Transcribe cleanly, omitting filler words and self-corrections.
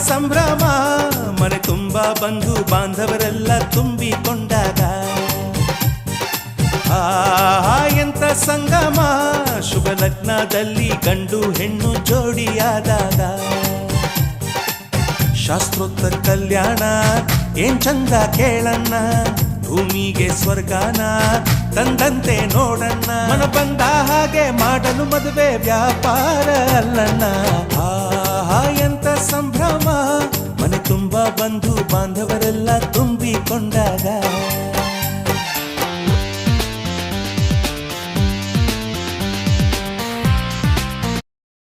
ಸಂಭ್ರಮ ಮನೆ ತುಂಬ ಬಂಧು ಬಾಂಧವರೆಲ್ಲ ತುಂಬಿಕೊಂಡಾಗ ಎಂತ ಸಂಗಮ ಶುಭ ಲಗ್ನದಲ್ಲಿ ಗಂಡು ಹೆಣ್ಣು ಜೋಡಿಯಾದಾಗ ಶಾಸ್ತ್ರೋತ್ತರ ಕಲ್ಯಾಣ ಏನ್ ಚಂದ ಕೇಳಣ್ಣ ಭೂಮಿಗೆ ಸ್ವರ್ಗಾನ ತಂದಂತೆ ನೋಡಣ್ಣ ಮನ ಬಂದ ಹಾಗೆ ಮಾಡಲು ಮದುವೆ ವ್ಯಾಪಾರ ಅಲ್ಲಣ್ಣ ಎಂತ ಸಂಭ್ರಮ ಮನೆ ತುಂಬ ಬಂಧು ಬಾಂಧವರೆಲ್ಲ ತುಂಬಿಕೊಂಡಾಗ